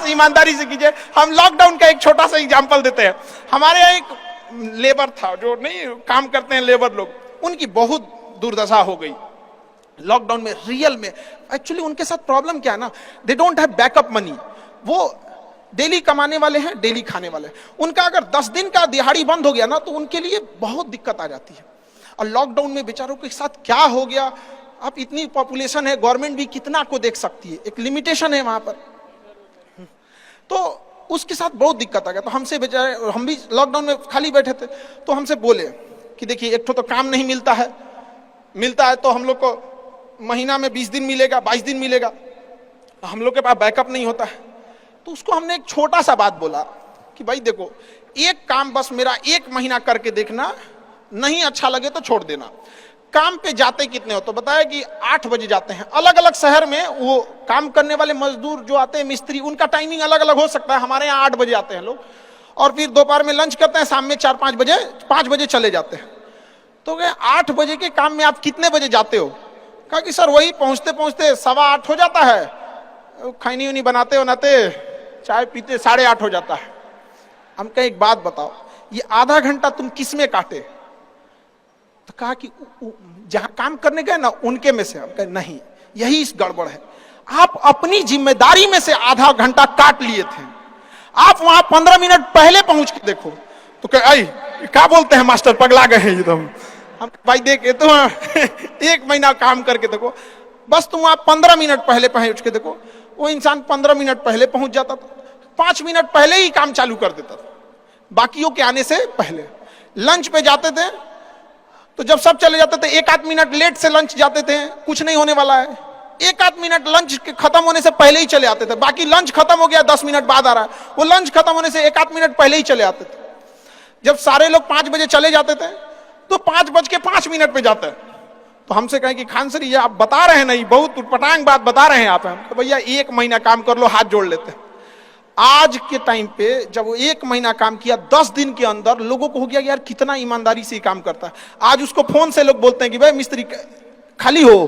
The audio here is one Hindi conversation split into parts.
ईमानदारी से कीजिए। हम लॉकडाउन का एक छोटा सा एग्जांपल देते हैं। हमारे यहाँ एक लेबर था, जो नहीं काम करते हैं लेबर लोग, उनकी बहुत दुर्दशा हो गई लॉकडाउन में। रियल में एक्चुअली उनके साथ प्रॉब्लम क्या है ना, they don't have backup money. वो डेली कमाने वाले हैं, डेली खाने वाले हैं। उनका अगर 10 दिन का दिहाड़ी बंद हो गया ना तो उनके लिए बहुत दिक्कत आ जाती है। और लॉकडाउन में बेचारों के साथ क्या हो गया, अब इतनी पॉपुलेशन है, गवर्नमेंट भी कितना को देख सकती है, एक लिमिटेशन है वहां पर, तो उसके साथ बहुत दिक्कत आ गया। तो हमसे बेचारे, हम भी लॉकडाउन में खाली बैठे थे, तो हमसे बोले कि देखिए एक तो काम नहीं मिलता है, मिलता है तो हम लोग को महीना में 20 दिन मिलेगा, 22 दिन मिलेगा, हम लोग के पास बैकअप नहीं होता है। तो उसको हमने एक छोटा सा बात बोला कि भाई देखो, एक काम बस मेरा 1 महीना करके देखना, नहीं अच्छा लगे तो छोड़ देना। काम पे जाते कितने हो, तो बताया कि 8 बजे जाते हैं। अलग अलग शहर में वो काम करने वाले मजदूर जो आते हैं, मिस्त्री, उनका टाइमिंग अलग अलग हो सकता है। हमारे यहाँ 8 बजे आते हैं लोग, और फिर दोपहर में लंच करते हैं, शाम में 4-5 बजे 5 बजे चले जाते हैं। तो कहे 8 बजे के काम में आप कितने बजे जाते हो? कहा कि सर वही पहुंचते पहुंचते 7:15 हो जाता है, खैनी उनी बनाते बनाते चाय पीते 8:30 हो जाता है। हम कहे एक बात बताओ, ये आधा घंटा तुम किस में काटे? तो कहा कि जहां काम करने गए ना उनके में से। हम कहे नहीं, यही इस गड़बड़ है। आप अपनी जिम्मेदारी में से आधा घंटा काट लिए थे, आप वहां 15 मिनट पहले पहुंच के देखो। तो कहे आई क्या बोलते हैं मास्टर, पगला गए हैं एकदम। हम भाई देख तुम 1 महीना काम करके देखो, बस तुम वहां 15 मिनट पहले पहुंच के देखो। वो इंसान 15 मिनट पहले पहुंच जाता था, 5 मिनट पहले ही काम चालू कर देता था, बाकियों के आने से पहले। लंच पे जाते थे तो जब सब चले जाते थे 1-8 मिनट लेट से लंच जाते थे, कुछ नहीं होने वाला है। 1-8 मिनट लंच खत्म होने से पहले ही चले आते थे। बाकी लंच खत्म हो गया 10 मिनट बाद आ रहा है, वो लंच खत्म होने से 1-8 मिनट पहले ही चले आते थे। जब सारे लोग 5 बजे चले जाते थे तो 5:05 पे जाते हैं। तो हमसे कहें कि खान सर ये आप बता रहे हैं नहीं, बहुत पटांग बात बता रहे हैं आप। तो भैया 1 महीना काम कर लो, हाथ जोड़ लेते हैं। आज के टाइम पे जब वो 1 महीना काम किया, 10 दिन के अंदर लोगों को हो गया यार कितना ईमानदारी से काम करता है। आज उसको फोन से लोग बोलते हैं कि भाई मिस्त्री खाली हो,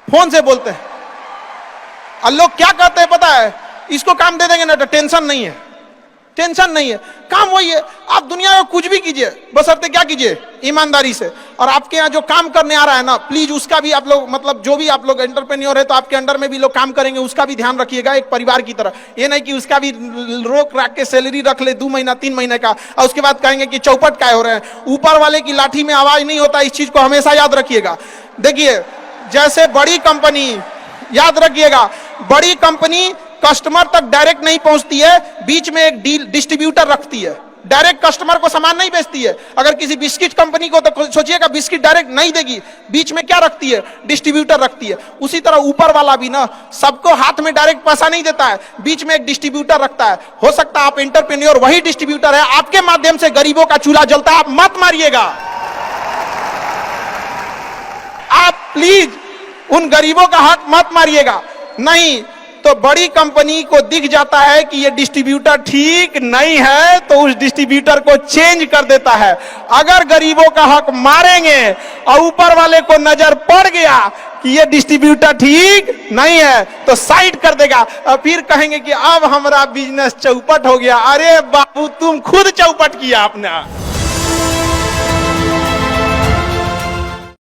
फोन से बोलते हैं। और लोग क्या कहते हैं पता है, इसको काम दे देंगे ना तो टेंशन नहीं है, टेंशन नहीं है, काम वही है। आप दुनिया में कुछ भी कीजिए, बशर्ते क्या कीजिए, ईमानदारी से। और आपके यहाँ जो काम करने आ रहा है ना, प्लीज उसका भी आप लोग, मतलब जो भी आप लोग एंटरप्रेन्योर है तो आपके अंडर में भी लोग काम करेंगे, उसका भी ध्यान रखिएगा एक परिवार की तरह। ये नहीं कि उसका भी रोक रख के सैलरी रख ले 2 महीना 3 महीने का, और उसके बाद कहेंगे कि चौपट काय हो रहे हैं। ऊपर वाले की लाठी में आवाज नहीं होता, इस चीज को हमेशा याद रखिएगा। देखिए जैसे बड़ी कंपनी, याद रखिएगा, बड़ी कंपनी कस्टमर तक डायरेक्ट नहीं पहुंचती है, बीच में एक डिस्ट्रीब्यूटर रखती है, डायरेक्ट कस्टमर को सामान नहीं बेचती है। अगर किसी बिस्किट कंपनी को, तो सोचिएगा बिस्किट डायरेक्ट नहीं देगी, बीच में क्या रखती है, डिस्ट्रीब्यूटर रखती है। उसी तरह ऊपर वाला भी ना सबको हाथ में डायरेक्ट पैसा नहीं देता है, बीच में एक डिस्ट्रीब्यूटर रखता है। हो सकता है आप एंटरप्रेन्योर वही डिस्ट्रीब्यूटर है, आपके माध्यम से गरीबों का चूल्हा जलता है। आप मत मारिएगा, आप प्लीज उन गरीबों का हक मत मारिएगा। नहीं तो बड़ी कंपनी को दिख जाता है कि ये डिस्ट्रीब्यूटर ठीक नहीं है तो उस डिस्ट्रीब्यूटर को चेंज कर देता है। अगर गरीबों का हक मारेंगे और ऊपर वाले को नजर पड़ गया कि ये डिस्ट्रीब्यूटर ठीक नहीं है तो साइड कर देगा, और फिर कहेंगे कि अब हमारा बिजनेस चौपट हो गया। अरे बाबू तुम खुद चौपट किया आपने।